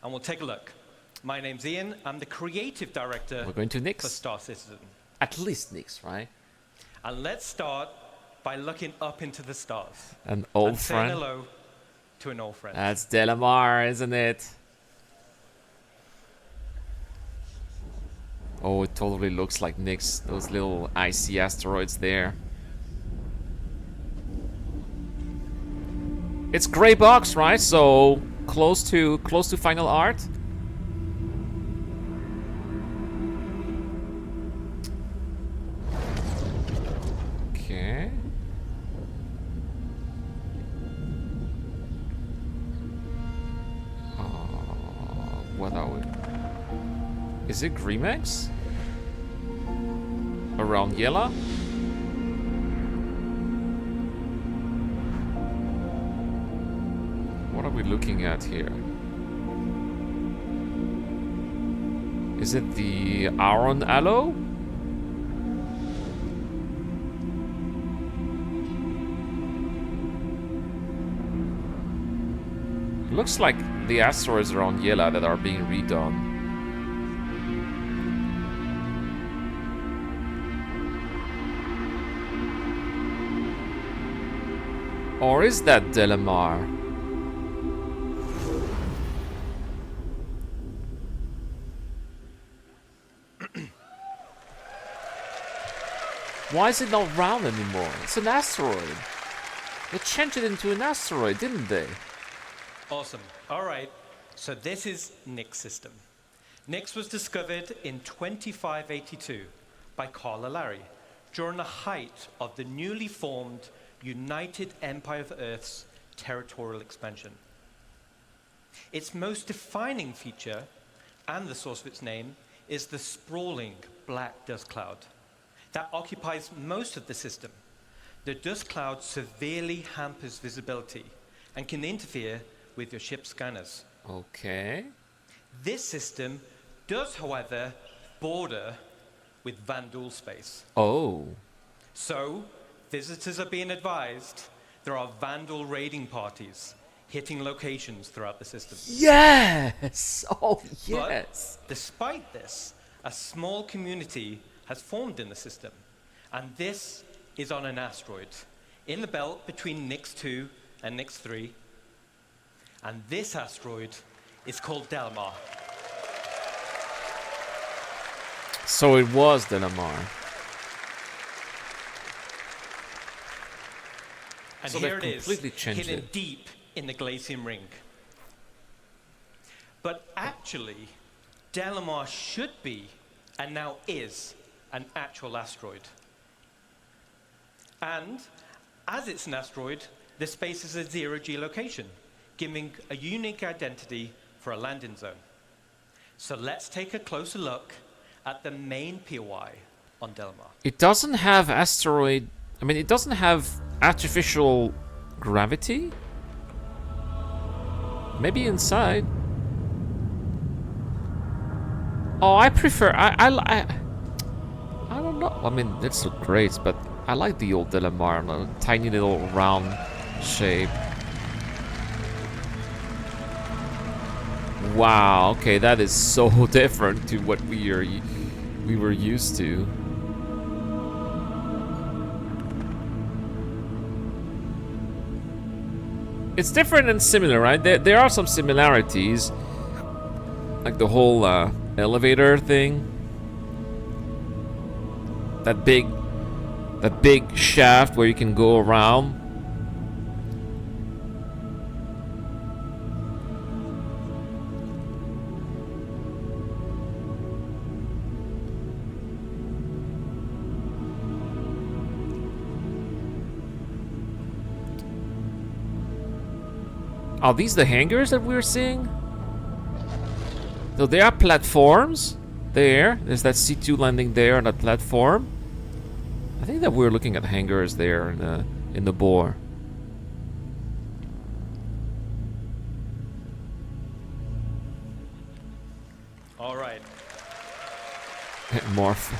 and we'll take a look. My name's Ian. I'm the creative director We're going to for Nix. Star Citizen. At least Nix, right? And let's start by looking up into the stars. An old and saying friend. hello to an old friend. That's Delamar, isn't it? Oh, it totally looks like Nix. Those little icy asteroids there. It's gray box, right? So close to final art. Okay. What are we? Is it Grimex? Around Yella? What are we looking at here? Is it the Aaron Aloe? Looks like the asteroids around Yella that are being redone. Or is that Delamar? Why is it not round anymore? It's an asteroid. They changed it into an asteroid, didn't they? Awesome. All right. So this is Nix system. Nix was discovered in 2582 by Carl Larry during the height of the newly formed United Empire of Earth's territorial expansion. Its most defining feature, and the source of its name, is the sprawling black dust cloud that occupies most of the system. The dust cloud severely hampers visibility and can interfere with your ship's scanners. Okay. This system does, however, border with Vandal space. Oh. So, visitors are being advised there are Vandal raiding parties hitting locations throughout the system. Yes! Oh, yes! But despite this, a small community has formed in the system, and this is on an asteroid in the belt between Nix 2 and Nix 3. And this asteroid is called Delamar. So it was Delamar. And so here it is, completely changed hidden it. deep in the Glacium Ring. But actually, Delamar should be, and now is, an actual asteroid. And as it's an asteroid, the space is a zero geolocation, giving a unique identity for a landing zone. So let's take a closer look at the main POI on Delamar. It doesn't have asteroid... I mean, it doesn't have artificial gravity? Maybe inside. Oh, I prefer... I don't know. I mean, it's great, but I like the old Delamar, the tiny little round shape. Wow, okay, that is so different to what we were used to. It's different and similar, right? There are some similarities, like the whole elevator thing. That big shaft where you can go around. Are these the hangars that we're seeing? So there are platforms there. There's that C2 landing there on that platform. I think that we're looking at hangars there in the bore. All right. Morph.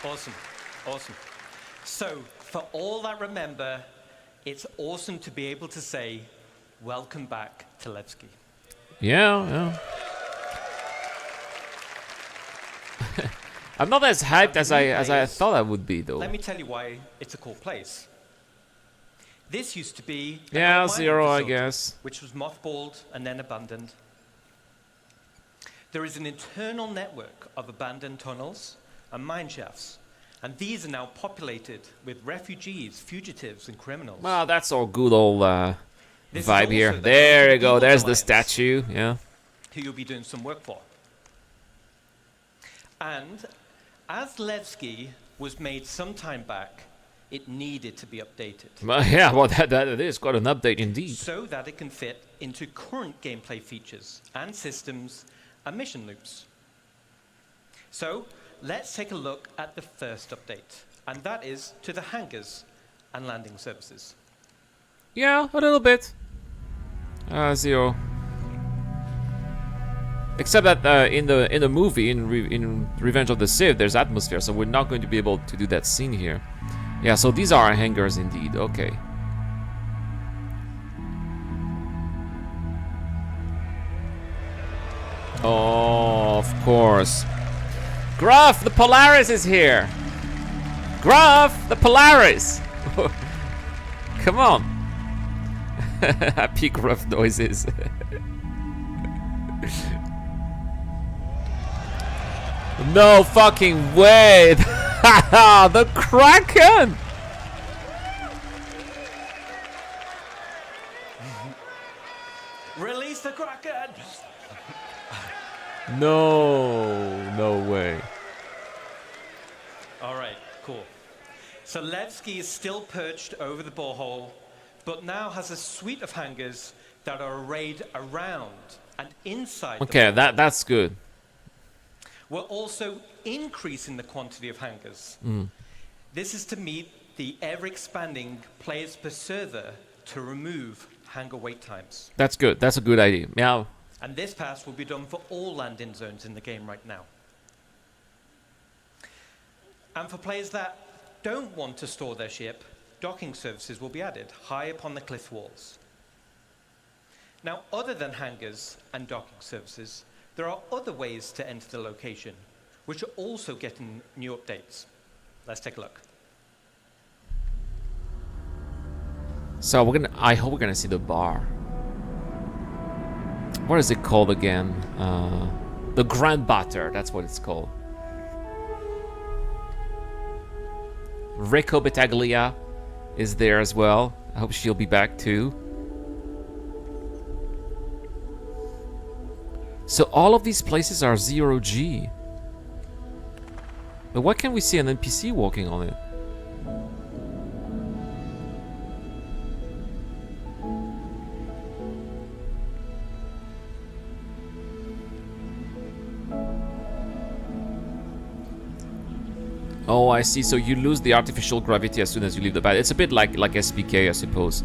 Awesome. Awesome. So, for all that remember, it's awesome to be able to say welcome back to Levski. Yeah. I'm not as hyped as I thought I would be, though. Let me tell you why it's a cool place. This used to be Yeah, a Zero, I facility, guess. which was mothballed and then abandoned. There is an internal network of abandoned tunnels and mine shafts, and these are now populated with refugees, fugitives, and criminals. Well, that's all good old This is vibe also here. the There home you of go. the There's the Alliance, statue. Yeah. who you'll be doing some work for. And as Levski was made some time back, it needed to be updated Well, yeah. Well, that is quite an update indeed. so that it can fit into current gameplay features and systems and mission loops. So let's take a look at the first update, and that is to the hangars and landing services. Yeah, a little bit. Zero. Except that in the movie, in Revenge of the Sith, there's atmosphere, so we're not going to be able to do that scene here. Yeah, so these are hangars indeed. Okay. Oh, of course. Gruff, the Polaris is here. Gruff, the Polaris. Come on. Happy Gruff noises. No fucking way! The Kraken! Release the Kraken! No way. All right, cool. So Levski is still perched over the borehole, but now has a suite of hangars that are arrayed around and inside the Okay, borehole. that's good. We're also increasing the quantity of hangars. This is to meet the ever-expanding players per server to remove hangar wait times. That's good. That's a good idea. Yeah. And this pass will be done for all landing zones in the game right now. And for players that don't want to store their ship, docking services will be added high up on the cliff walls. Now, other than hangars and docking services, there are other ways to enter the location, which are also getting new updates. Let's take a look. So I hope we're gonna see the bar. What is it called again? The Grand Batter. That's what it's called. Rico Battaglia is there as well. I hope she'll be back too. So all of these places are 0G. But why can't we see an NPC walking on it? Oh, I see. So you lose the artificial gravity as soon as you leave the pad. It's a bit like SPK, I suppose.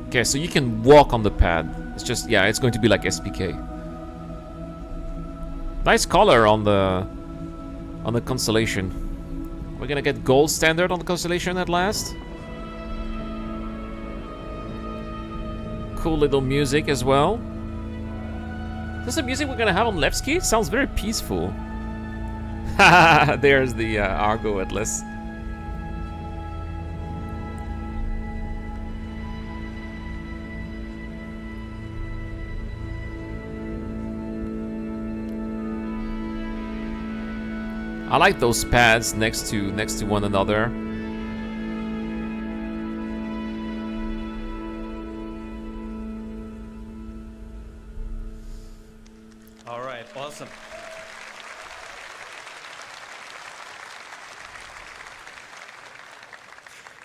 Okay, so you can walk on the pad. It's just, yeah, it's going to be like SPK. Nice color on the Constellation. We're gonna get gold standard on the Constellation at last. Cool little music as well. Is this the music we're gonna have on Levski? It sounds very peaceful. There's the Argo Atlas. I like those pads next to one another. All right, awesome.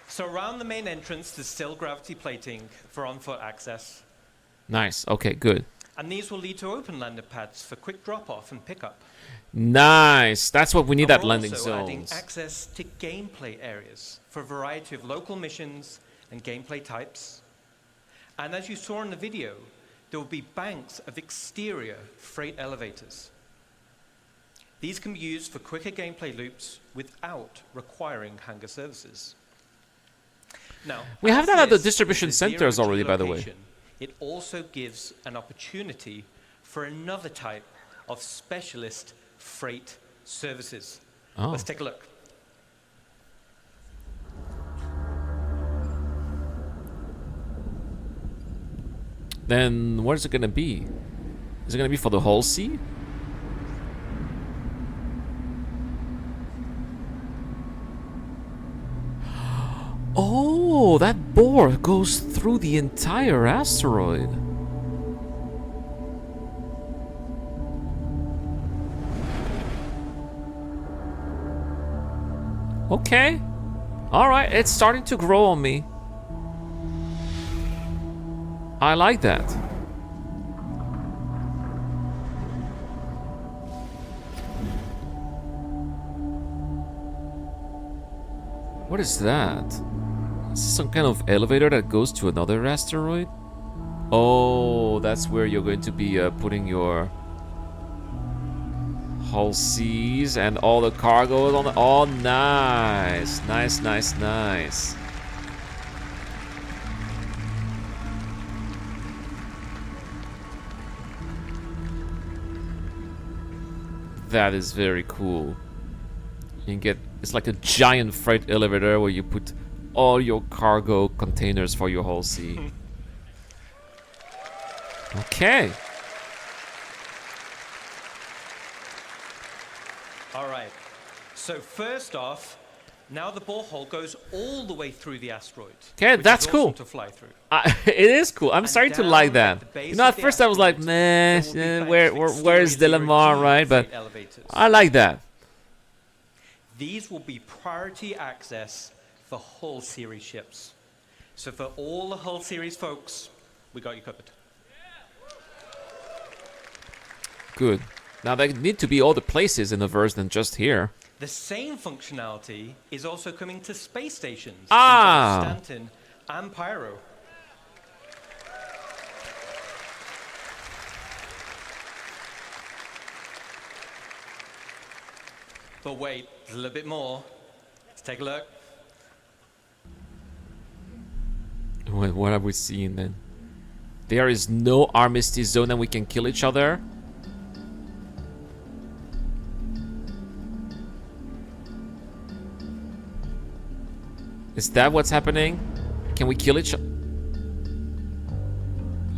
So around the main entrance, there's still gravity plating for on-foot access. Nice. Okay, good. And these will lead to open landing pads for quick drop-off and pickup. Nice. That's what we need And at we're landing also adding zones. access to gameplay areas for a variety of local missions and gameplay types. And as you saw in the video, there will be banks of exterior freight elevators. These can be used for quicker gameplay loops without requiring hangar services. Now, We have as that at the this is distribution a centers zero-G already, by the way. location, it also gives an opportunity for another type of specialist freight services. Oh. Let's take a look. Then what is it going to be? Is it going to be for the whole sea? Oh, that bore goes through the entire asteroid. Okay. Alright, it's starting to grow on me. I like that. What is that? Is this some kind of elevator that goes to another asteroid? Oh, that's where you're going to be putting your hull Cs and all the cargo on the... Oh, nice. Nice, nice, nice. That is very cool. You can get... It's like a giant freight elevator where you put all your cargo containers for your hull C. Okay. All right. So first off, now the borehole goes all the way through the asteroid. Okay, which that's is cool. awesome to fly through. It is cool. I'm And starting to down like at that. the base You know, of at the first I was like, asteroid, meh, there will be where is extra Delamar, zero-G right? But freight elevators. I like that. These will be priority access for Hull Series ships. So for all the Hull Series folks, we got you covered. Good. Now there need to be all the places in the verse than just here. The same functionality is also coming to space stations Ah. in both Stanton and Pyro. But wait, there's a little bit more. Let's take a look. What have we seen then? There is no armistice zone and we can kill each other. Is that what's happening? Can we kill each other?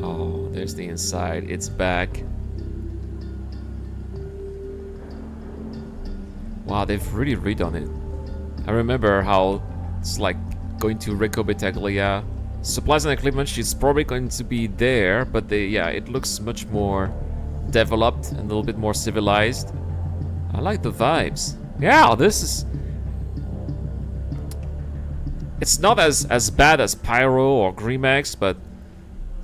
Oh, there's the inside. It's back. Wow, they've really redone it. I remember how it's like going to Rico Battaglia. Supplies and equipment, she's probably going to be there, but yeah, it looks much more developed and a little bit more civilized. I like the vibes. Yeah, this is... It's not as bad as Pyro or Grimex, but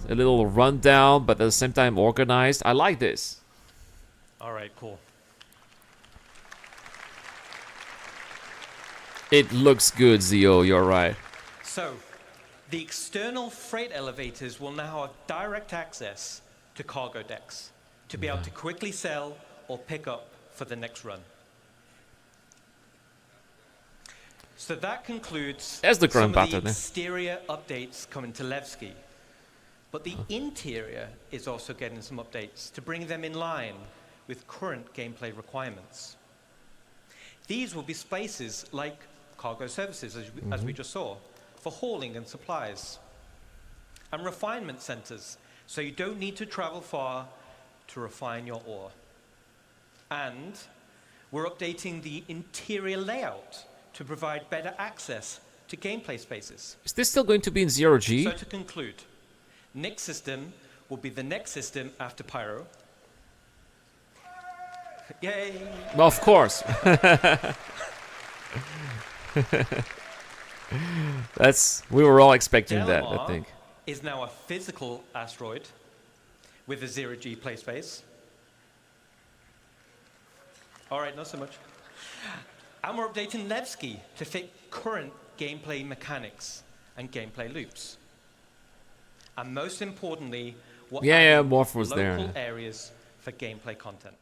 a little rundown, but at the same time organized. I like this. All right, cool. It looks good, Zio, you're right. So, the external freight elevators will now have direct access to cargo decks to be able to quickly sell or pick up for the next run. So that concludes There's the some ground of the pattern, eh? exterior updates coming to Levski. But the interior is also getting some updates to bring them in line with current gameplay requirements. These will be spaces like cargo services, as we just saw, for hauling and supplies, and refinement centers, so you don't need to travel far to refine your ore. And we're updating the interior layout to provide better access to gameplay spaces. Is this still going to be in 0G? So to conclude, Nick's system will be the next system after Pyro. Yay! Well, of course. We were all expecting that, I Delamar think. is now a physical asteroid with a 0G play space. All right, not so much. And we're updating Levski to fit current gameplay mechanics and gameplay loops. And most importantly, we're Yeah, adding Morph was local there. areas for gameplay content.